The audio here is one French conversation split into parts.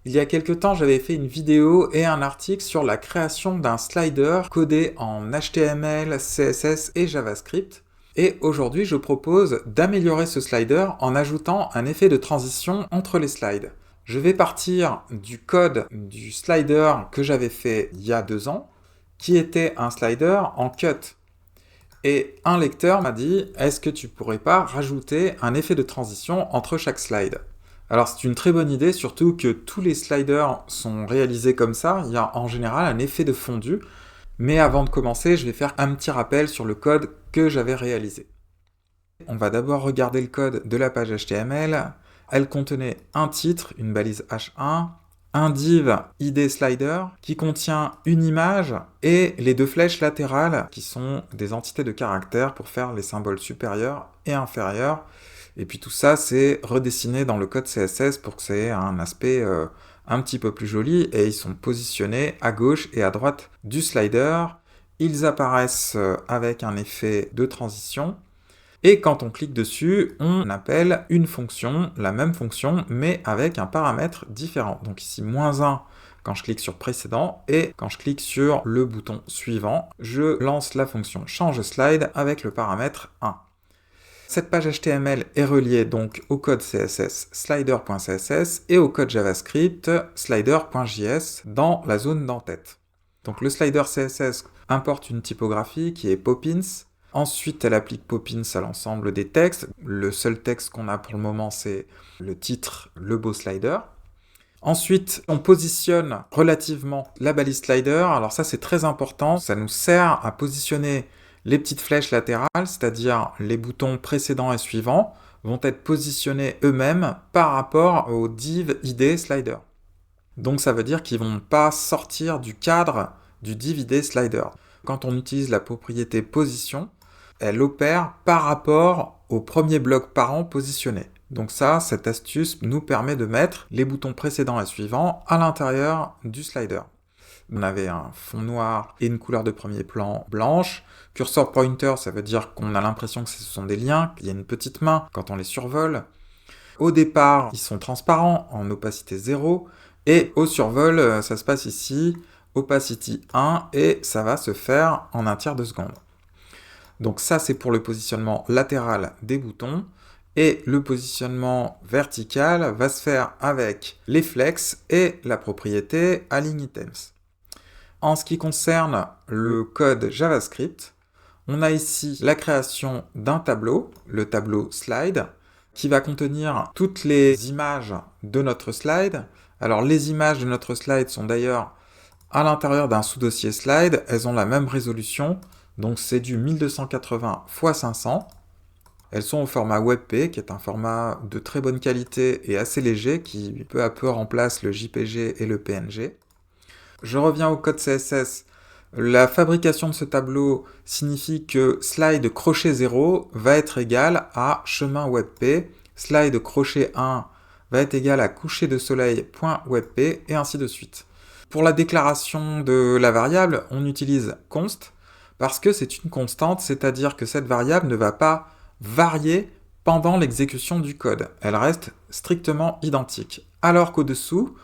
Il y a quelque temps, j'avais fait une vidéo et un article sur la création d'un slider codé en HTML, CSS et JavaScript. Et aujourd'hui, je propose d'améliorer ce slider en ajoutant un effet de transition entre les slides. Je vais partir du code du slider que j'avais fait il y a 2 ans, qui était un slider en cut. Et un lecteur m'a dit, est-ce que tu pourrais pas rajouter un effet de transition entre chaque slide? Alors c'est une très bonne idée, surtout que tous les sliders sont réalisés comme ça, il y a en général un effet de fondu, mais avant de commencer, je vais faire un petit rappel sur le code que j'avais réalisé. On va d'abord regarder le code de la page HTML. Elle contenait un titre, une balise H1, un div ID slider qui contient une image et les 2 flèches latérales qui sont des entités de caractères pour faire les symboles supérieurs et inférieurs. Et puis tout ça, c'est redessiné dans le code CSS pour que ça ait un aspect un petit peu plus joli. Et ils sont positionnés à gauche et à droite du slider. Ils apparaissent avec un effet de transition. Et quand on clique dessus, on appelle une fonction, la même fonction, mais avec un paramètre différent. Donc ici, -1 quand je clique sur précédent, et quand je clique sur le bouton suivant, je lance la fonction change slide avec le paramètre 1. Cette page HTML est reliée donc au code CSS slider.css et au code JavaScript slider.js dans la zone d'en-tête. Donc le slider CSS importe une typographie qui est Poppins. Ensuite, elle applique Poppins à l'ensemble des textes. Le seul texte qu'on a pour le moment, c'est le titre, le beau slider. Ensuite, on positionne relativement la balise slider. Alors ça, c'est très important. Ça nous sert à positionner les petites flèches latérales, c'est-à-dire les boutons précédents et suivants, vont être positionnés eux-mêmes par rapport au div ID slider. Donc ça veut dire qu'ils ne vont pas sortir du cadre du div ID slider. Quand on utilise la propriété position, elle opère par rapport au premier bloc parent positionné. Donc ça, cette astuce nous permet de mettre les boutons précédents et suivants à l'intérieur du slider. On avait un fond noir et une couleur de premier plan blanche. Cursor pointer, ça veut dire qu'on a l'impression que ce sont des liens, qu'il y a une petite main quand on les survole. Au départ, ils sont transparents en opacité 0. Et au survol, ça se passe ici, opacity 1, et ça va se faire en un tiers de seconde. Donc ça, c'est pour le positionnement latéral des boutons. Et le positionnement vertical va se faire avec les flex et la propriété align items. En ce qui concerne le code JavaScript, on a ici la création d'un tableau, le tableau slide, qui va contenir toutes les images de notre slide. Alors les images de notre slide sont d'ailleurs à l'intérieur d'un sous-dossier slide, elles ont la même résolution, donc c'est du 1280 x 500. Elles sont au format WebP, qui est un format de très bonne qualité et assez léger, qui peu à peu remplace le JPG et le PNG. Je reviens au code CSS. La fabrication de ce tableau signifie que slide crochet 0 va être égal à chemin WebP, slide crochet 1 va être égal à coucher de soleil.webp, et ainsi de suite. Pour la déclaration de la variable, on utilise const, parce que c'est une constante, c'est-à-dire que cette variable ne va pas varier pendant l'exécution du code. Elle reste strictement identique. Alors qu'au-dessous,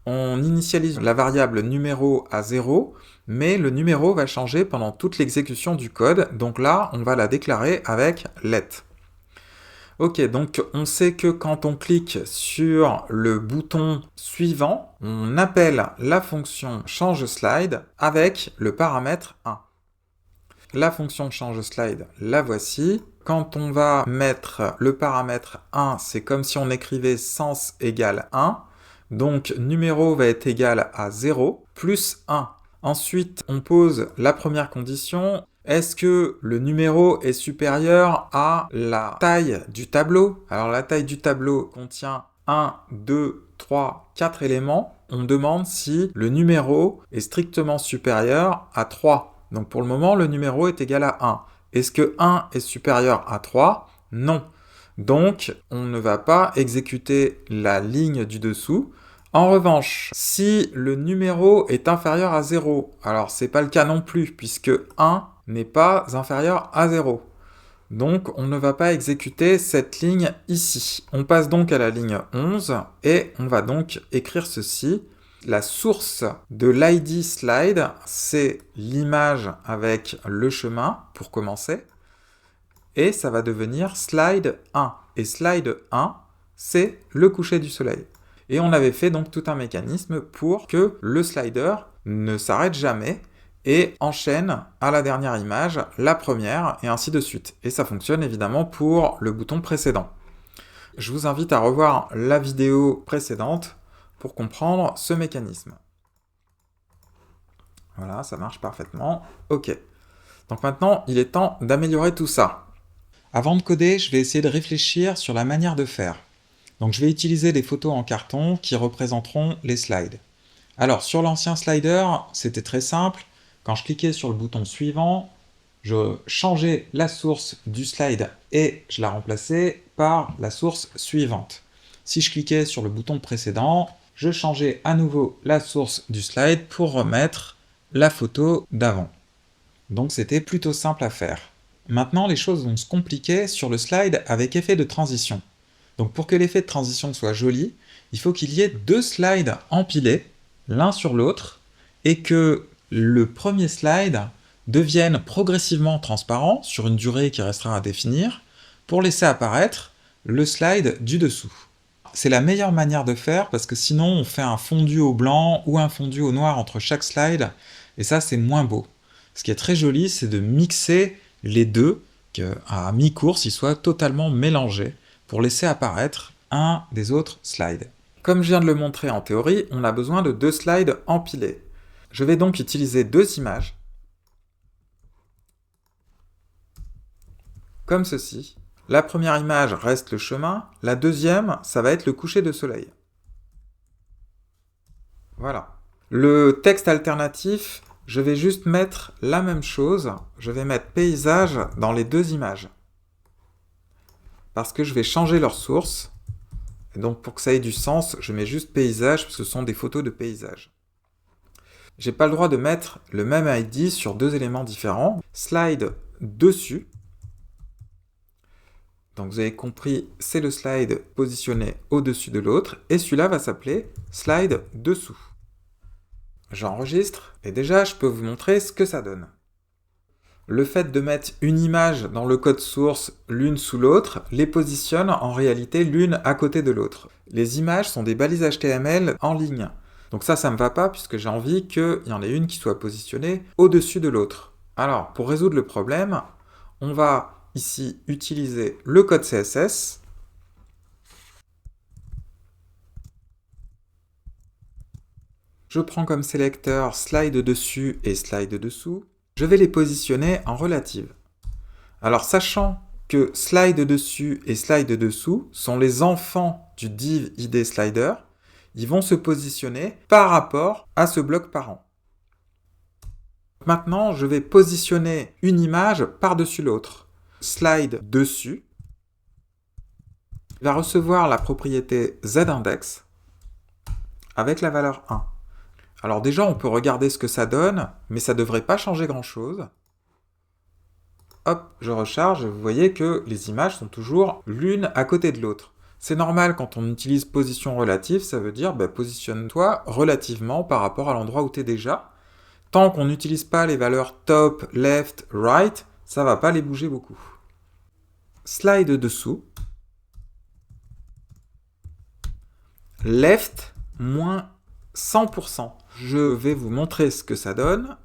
on initialise la variable numéro à 0, mais le numéro va changer pendant toute l'exécution du code, donc là, on va la déclarer avec let. Ok, donc on sait que quand on clique sur le bouton suivant, on appelle la fonction changeSlide avec le paramètre 1. La fonction changeSlide, la voici. Quand on va mettre le paramètre 1, c'est comme si on écrivait sens égale 1. Donc numéro va être égal à 0 plus 1. Ensuite, on pose la première condition. Est-ce que le numéro est supérieur à la taille du tableau? Alors la taille du tableau contient 1, 2, 3, 4 éléments. On demande si le numéro est strictement supérieur à 3. Donc pour le moment, le numéro est égal à 1. Est-ce que 1 est supérieur à 3? Non. Donc on ne va pas exécuter la ligne du dessous. En revanche, si le numéro est inférieur à 0, alors c'est pas le cas non plus, puisque 1 n'est pas inférieur à 0. Donc on ne va pas exécuter cette ligne ici. On passe donc à la ligne 11 et on va donc écrire ceci. La source de l'ID slide, c'est l'image avec le chemin pour commencer. Et ça va devenir slide 1. Et slide 1, c'est le coucher du soleil. Et on avait fait donc tout un mécanisme pour que le slider ne s'arrête jamais et enchaîne à la dernière image, la première, et ainsi de suite. Et ça fonctionne évidemment pour le bouton précédent. Je vous invite à revoir la vidéo précédente pour comprendre ce mécanisme. Voilà, ça marche parfaitement. Ok. Donc maintenant, il est temps d'améliorer tout ça. Avant de coder, je vais essayer de réfléchir sur la manière de faire. Donc je vais utiliser des photos en carton qui représenteront les slides. Alors sur l'ancien slider, c'était très simple. Quand je cliquais sur le bouton suivant, je changeais la source du slide et je la remplaçais par la source suivante. Si je cliquais sur le bouton précédent, je changeais à nouveau la source du slide pour remettre la photo d'avant. Donc c'était plutôt simple à faire. Maintenant, les choses vont se compliquer sur le slide avec effet de transition. Donc pour que l'effet de transition soit joli, il faut qu'il y ait deux slides empilés, l'un sur l'autre, et que le premier slide devienne progressivement transparent sur une durée qui restera à définir, pour laisser apparaître le slide du dessous. C'est la meilleure manière de faire parce que sinon on fait un fondu au blanc ou un fondu au noir entre chaque slide, et ça c'est moins beau. Ce qui est très joli, c'est de mixer les deux, qu'à mi-course, ils soient totalement mélangés, pour laisser apparaître un des autres slides. Comme je viens de le montrer en théorie, on a besoin de deux slides empilés. Je vais donc utiliser deux images, comme ceci. La première image reste le chemin, la deuxième, ça va être le coucher de soleil. Voilà. Le texte alternatif, je vais juste mettre la même chose, je vais mettre paysage dans les deux images. Parce que je vais changer leur source, et donc pour que ça ait du sens, je mets juste paysage, parce que ce sont des photos de paysage. J'ai pas le droit de mettre le même ID sur deux éléments différents. Slide dessus. Donc vous avez compris, c'est le slide positionné au-dessus de l'autre, et celui-là va s'appeler slide dessous. J'enregistre, et déjà je peux vous montrer ce que ça donne. Le fait de mettre une image dans le code source l'une sous l'autre les positionne en réalité l'une à côté de l'autre. Les images sont des balises HTML en ligne. Donc ça me va pas puisque j'ai envie qu'il y en ait une qui soit positionnée au-dessus de l'autre. Alors, pour résoudre le problème, on va ici utiliser le code CSS. Je prends comme sélecteur slide dessus et slide dessous. Je vais les positionner en relative. Alors, sachant que slide dessus et slide dessous sont les enfants du div id slider, ils vont se positionner par rapport à ce bloc parent. Maintenant, je vais positionner une image par-dessus l'autre. Slide dessus va recevoir la propriété zIndex avec la valeur 1. Alors déjà, on peut regarder ce que ça donne, mais ça ne devrait pas changer grand-chose. Hop, je recharge, et vous voyez que les images sont toujours l'une à côté de l'autre. C'est normal quand on utilise position relative, ça veut dire positionne-toi relativement par rapport à l'endroit où tu es déjà. Tant qu'on n'utilise pas les valeurs top, left, right, ça va pas les bouger beaucoup. Slide dessous. Left, moins 100%. Je vais vous montrer ce que ça donne.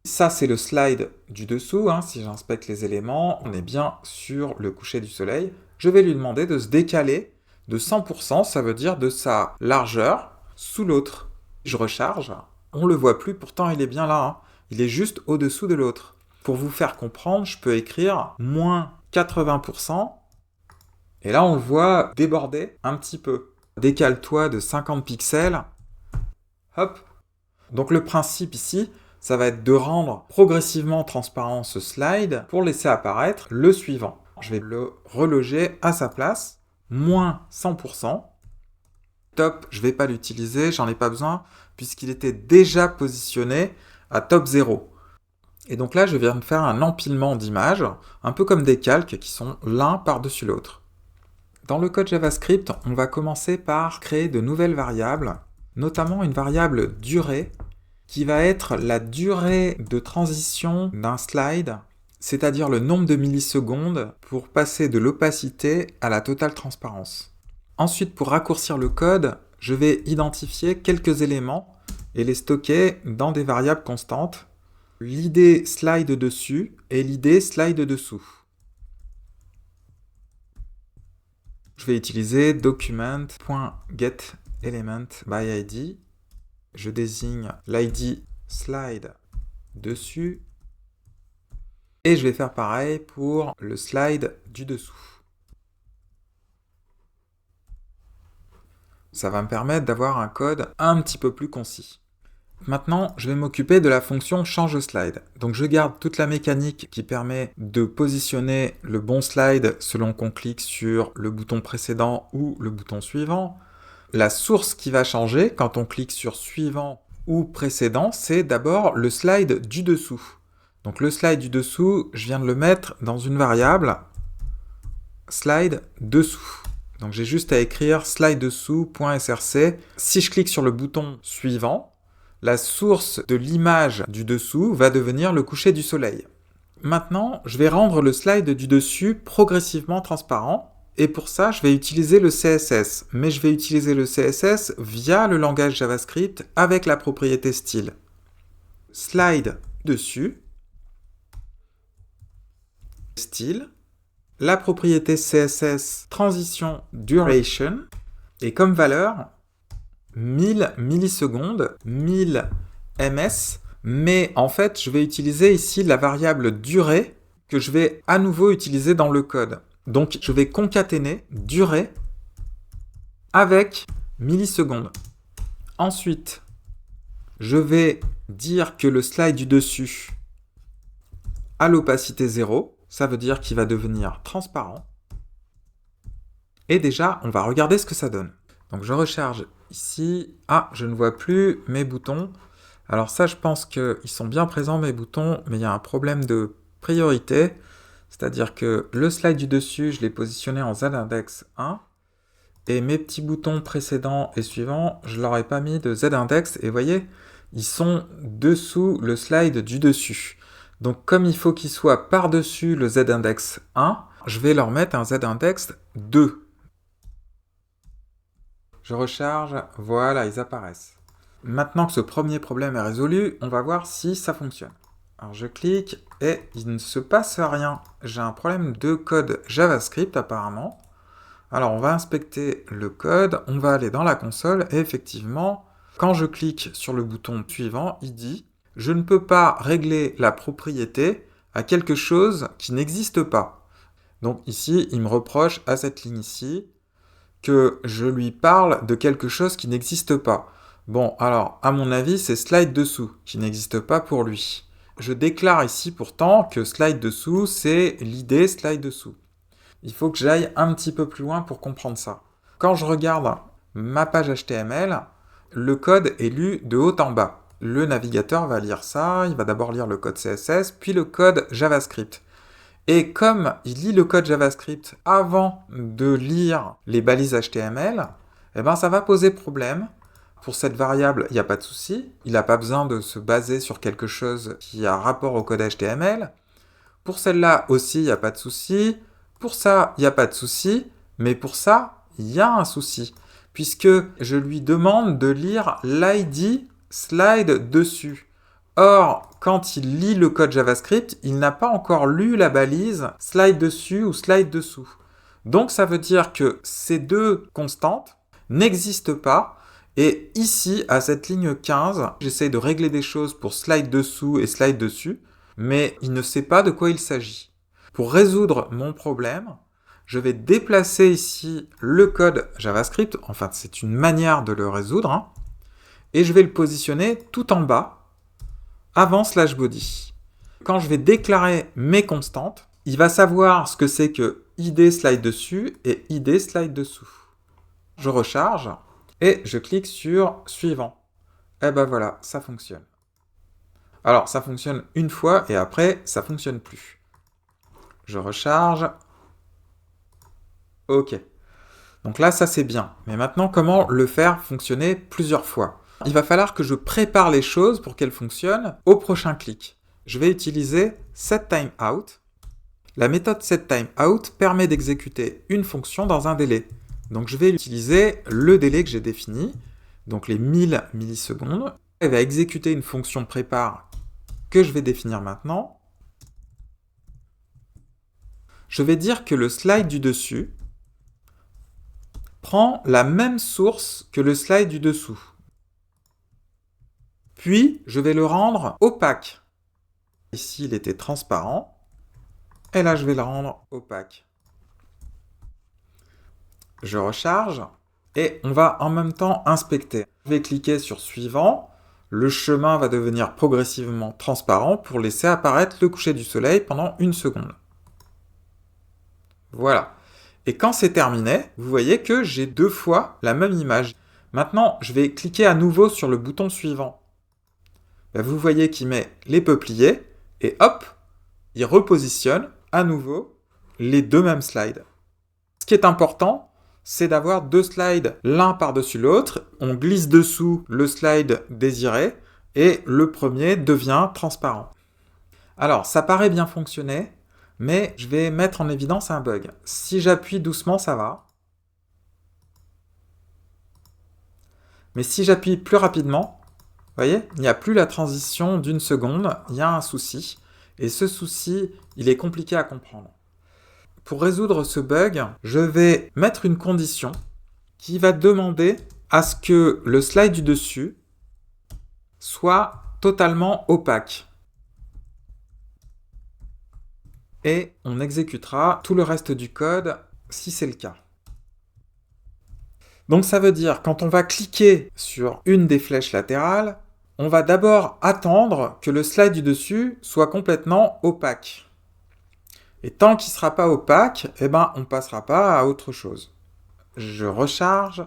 Ça, c'est le slide du dessous. Si j'inspecte les éléments, on est bien sur le coucher du soleil. Je vais lui demander de se décaler de 100%, ça veut dire de sa largeur sous l'autre. Je recharge. On le voit plus, pourtant il est bien là. Il est juste au-dessous de l'autre. Pour vous faire comprendre, je peux écrire moins 80%. Et là, on le voit déborder un petit peu. Décale-toi de 50 pixels. Hop. Donc le principe ici, ça va être de rendre progressivement transparent ce slide pour laisser apparaître le suivant. Je vais le reloger à sa place. Moins 100%. Top, je ne vais pas l'utiliser, j'en ai pas besoin, puisqu'il était déjà positionné à top 0. Et donc là, je viens de faire un empilement d'images, un peu comme des calques qui sont l'un par-dessus l'autre. Dans le code JavaScript, on va commencer par créer de nouvelles variables, notamment une variable durée, qui va être la durée de transition d'un slide, c'est-à-dire le nombre de millisecondes pour passer de l'opacité à la totale transparence. Ensuite, pour raccourcir le code, je vais identifier quelques éléments et les stocker dans des variables constantes. L'id slide dessus et l'id slide dessous. Je vais utiliser document.getElementById. Je désigne l'id slide dessus. Et je vais faire pareil pour le slide du dessous. Ça va me permettre d'avoir un code un petit peu plus concis. Maintenant, je vais m'occuper de la fonction change-slide. Donc je garde toute la mécanique qui permet de positionner le bon slide selon qu'on clique sur le bouton précédent ou le bouton suivant. La source qui va changer quand on clique sur suivant ou précédent, c'est d'abord le slide du dessous. Donc le slide du dessous, je viens de le mettre dans une variable slide dessous. Donc j'ai juste à écrire slide-dessous.src. Si je clique sur le bouton suivant, la source de l'image du dessous va devenir le coucher du soleil. Maintenant, je vais rendre le slide du dessus progressivement transparent, et pour ça, je vais utiliser le CSS. Mais je vais utiliser le CSS via le langage JavaScript avec la propriété style. Slide dessus, style, la propriété CSS transition duration, et comme valeur, 1000 millisecondes, 1000 ms, mais en fait, je vais utiliser ici la variable durée que je vais à nouveau utiliser dans le code. Donc, je vais concaténer durée avec millisecondes. Ensuite, je vais dire que le slide du dessus a l'opacité 0, ça veut dire qu'il va devenir transparent. Et déjà, on va regarder ce que ça donne. Donc, je recharge ici. Ah, je ne vois plus mes boutons. Alors ça, je pense qu'ils sont bien présents, mes boutons, mais il y a un problème de priorité. C'est-à-dire que le slide du dessus, je l'ai positionné en Z-index 1. Et mes petits boutons précédents et suivants, je ne leur ai pas mis de Z-index. Et vous voyez, ils sont dessous le slide du dessus. Donc comme il faut qu'ils soient par-dessus le Z-index 1, je vais leur mettre un Z-index 2. Je recharge, voilà, ils apparaissent. Maintenant que ce premier problème est résolu, on va voir si ça fonctionne. Alors je clique et il ne se passe rien. J'ai un problème de code JavaScript apparemment. Alors on va inspecter le code, on va aller dans la console et effectivement, quand je clique sur le bouton suivant, il dit « Je ne peux pas régler la propriété à quelque chose qui n'existe pas ». Donc ici, il me reproche à cette ligne ici que je lui parle de quelque chose qui n'existe pas. Bon, alors, à mon avis, c'est slide dessous, qui n'existe pas pour lui. Je déclare ici pourtant que slide dessous, c'est l'id slide dessous. Il faut que j'aille un petit peu plus loin pour comprendre ça. Quand je regarde ma page HTML, le code est lu de haut en bas. Le navigateur va lire ça, il va d'abord lire le code CSS, puis le code JavaScript. Et comme il lit le code JavaScript avant de lire les balises HTML, eh ben ça va poser problème. Pour cette variable, il n'y a pas de souci. Il n'a pas besoin de se baser sur quelque chose qui a rapport au code HTML. Pour celle-là aussi, il n'y a pas de souci. Pour ça, il n'y a pas de souci. Mais pour ça, il y a un souci. Puisque je lui demande de lire l'ID slide dessus. Or, quand il lit le code JavaScript, il n'a pas encore lu la balise slide dessus ou slide dessous. Donc ça veut dire que ces deux constantes n'existent pas. Et ici, à cette ligne 15, j'essaie de régler des choses pour slide dessous et slide dessus, mais il ne sait pas de quoi il s'agit. Pour résoudre mon problème, je vais déplacer ici le code JavaScript, enfin c'est une manière de le résoudre, et je vais le positionner tout en bas, avant slash body. Quand je vais déclarer mes constantes, il va savoir ce que c'est que id slide dessus et id slide dessous. Je recharge et je clique sur suivant. Et ben voilà, ça fonctionne. Alors, ça fonctionne une fois et après, ça fonctionne plus. Je recharge. OK. Donc là, ça c'est bien. Mais maintenant, comment le faire fonctionner plusieurs fois? Il va falloir que je prépare les choses pour qu'elles fonctionnent au prochain clic. Je vais utiliser setTimeout. La méthode setTimeout permet d'exécuter une fonction dans un délai. Donc je vais utiliser le délai que j'ai défini, donc les 1000 millisecondes. Elle va exécuter une fonction prépare que je vais définir maintenant. Je vais dire que le slide du dessus prend la même source que le slide du dessous. Puis, je vais le rendre opaque. Ici, il était transparent. Et là, je vais le rendre opaque. Je recharge. Et on va en même temps inspecter. Je vais cliquer sur Suivant. Le chemin va devenir progressivement transparent pour laisser apparaître le coucher du soleil pendant 1 seconde. Voilà. Et quand c'est terminé, vous voyez que j'ai 2 fois la même image. Maintenant, je vais cliquer à nouveau sur le bouton suivant. Vous voyez qu'il met les peupliers, et hop, il repositionne à nouveau les 2 mêmes slides. Ce qui est important, c'est d'avoir 2 slides l'un par-dessus l'autre. On glisse dessous le slide désiré, et le premier devient transparent. Alors, ça paraît bien fonctionner, mais je vais mettre en évidence un bug. Si j'appuie doucement, ça va. Mais si j'appuie plus rapidement, vous voyez, il n'y a plus la transition d'1 seconde, il y a un souci. Et ce souci, il est compliqué à comprendre. Pour résoudre ce bug, je vais mettre une condition qui va demander à ce que le slide du dessus soit totalement opaque. Et on exécutera tout le reste du code si c'est le cas. Donc ça veut dire, quand on va cliquer sur une des flèches latérales, on va d'abord attendre que le slide du dessus soit complètement opaque. Et tant qu'il ne sera pas opaque, on ne passera pas à autre chose. Je recharge,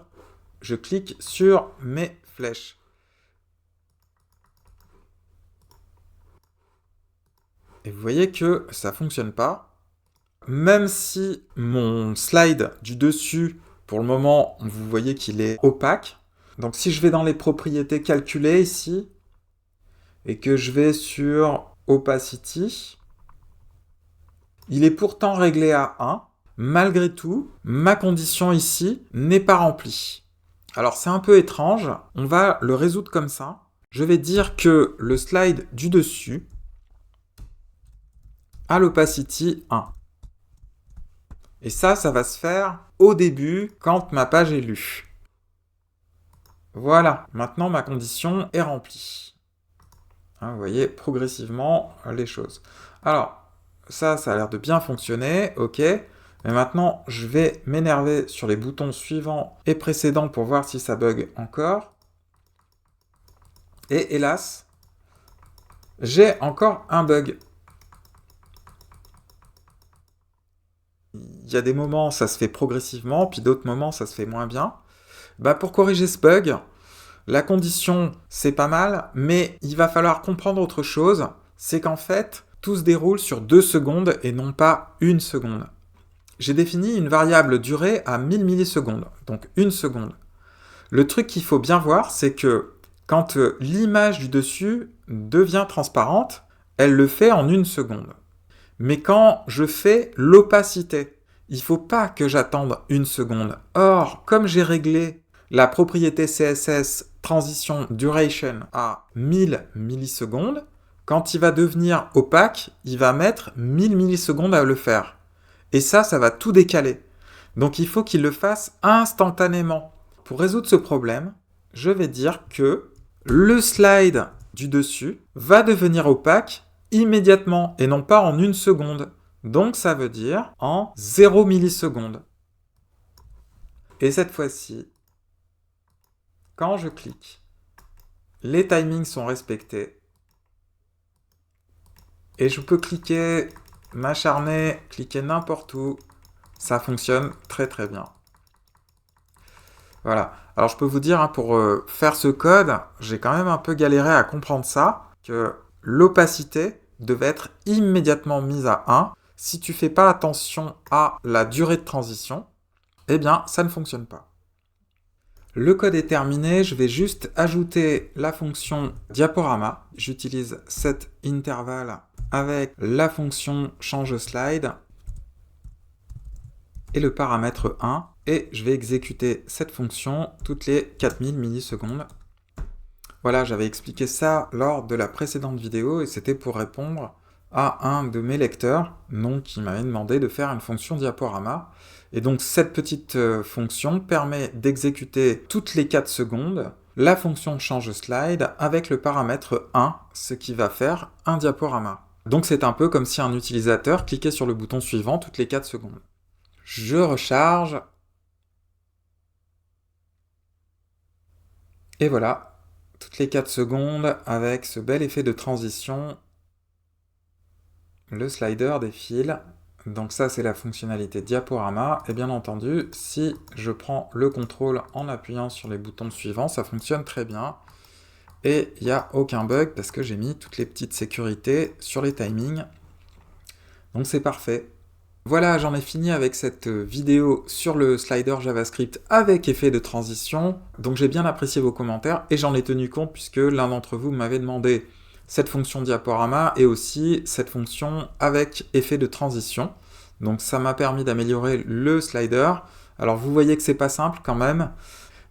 je clique sur mes flèches. Et vous voyez que ça ne fonctionne pas. Même si mon slide du dessus, pour le moment, vous voyez qu'il est opaque. Donc si je vais dans les propriétés calculées ici, et que je vais sur Opacity, il est pourtant réglé à 1. Malgré tout, ma condition ici n'est pas remplie. Alors c'est un peu étrange, on va le résoudre comme ça. Je vais dire que le slide du dessus a l'opacity 1. Et ça va se faire au début, quand ma page est lue. Voilà, maintenant ma condition est remplie. Vous voyez progressivement les choses. Alors, ça a l'air de bien fonctionner, ok. Mais maintenant, je vais m'énerver sur les boutons suivants et précédents pour voir si ça bug encore. Et hélas, j'ai encore un bug. Il y a des moments, ça se fait progressivement, puis d'autres moments, ça se fait moins bien. Pour corriger ce bug, la condition, c'est pas mal, mais il va falloir comprendre autre chose, c'est qu'en fait, tout se déroule sur 2 secondes et non pas 1 seconde. J'ai défini une variable durée à 1000 millisecondes, donc 1 seconde. Le truc qu'il faut bien voir, c'est que quand l'image du dessus devient transparente, elle le fait en 1 seconde. Mais quand je fais l'opacité, il ne faut pas que j'attende 1 seconde. Or, comme j'ai réglé la propriété CSS Transition Duration à 1000 millisecondes, quand il va devenir opaque, il va mettre 1000 millisecondes à le faire. Et ça va tout décaler. Donc il faut qu'il le fasse instantanément. Pour résoudre ce problème, je vais dire que le slide du dessus va devenir opaque immédiatement et non pas en 1 seconde. Donc ça veut dire en 0 millisecondes. Et cette fois-ci, quand je clique, les timings sont respectés. Et je peux cliquer, m'acharner, cliquer n'importe où. Ça fonctionne très très bien. Voilà. Alors je peux vous dire, pour faire ce code, j'ai quand même un peu galéré à comprendre ça, que l'opacité devait être immédiatement mise à 1. Si tu fais pas attention à la durée de transition, eh bien, ça ne fonctionne pas. Le code est terminé, je vais juste ajouter la fonction diaporama. J'utilise cet intervalle avec la fonction change slide et le paramètre 1, et je vais exécuter cette fonction toutes les 4000 millisecondes. Voilà, j'avais expliqué ça lors de la précédente vidéo, et c'était pour répondre à un de mes lecteurs, qui m'avait demandé de faire une fonction diaporama. Et donc cette petite fonction permet d'exécuter toutes les 4 secondes la fonction change slide avec le paramètre 1, ce qui va faire un diaporama. Donc c'est un peu comme si un utilisateur cliquait sur le bouton suivant toutes les 4 secondes. Je recharge. Et voilà, toutes les 4 secondes, avec ce bel effet de transition, le slider défile. Donc ça, c'est la fonctionnalité diaporama. Et bien entendu, si je prends le contrôle en appuyant sur les boutons suivants, ça fonctionne très bien. Et il n'y a aucun bug parce que j'ai mis toutes les petites sécurités sur les timings. Donc c'est parfait. Voilà, j'en ai fini avec cette vidéo sur le slider JavaScript avec effet de transition. Donc j'ai bien apprécié vos commentaires et j'en ai tenu compte puisque l'un d'entre vous m'avait demandé cette fonction diaporama et aussi cette fonction avec effet de transition. Donc ça m'a permis d'améliorer le slider. Alors vous voyez que c'est pas simple quand même.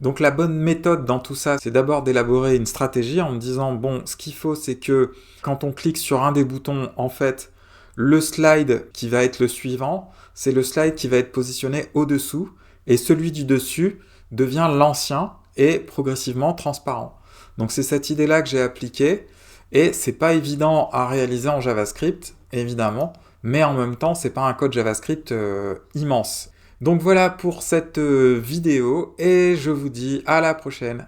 Donc la bonne méthode dans tout ça, c'est d'abord d'élaborer une stratégie en me disant, bon, ce qu'il faut, c'est que quand on clique sur un des boutons, en fait, le slide qui va être le suivant, c'est le slide qui va être positionné au-dessous, et celui du dessus devient l'ancien et progressivement transparent. Donc c'est cette idée-là que j'ai appliquée, et c'est pas évident à réaliser en JavaScript, évidemment, mais en même temps, c'est pas un code JavaScript immense. Donc voilà pour cette vidéo, et je vous dis à la prochaine.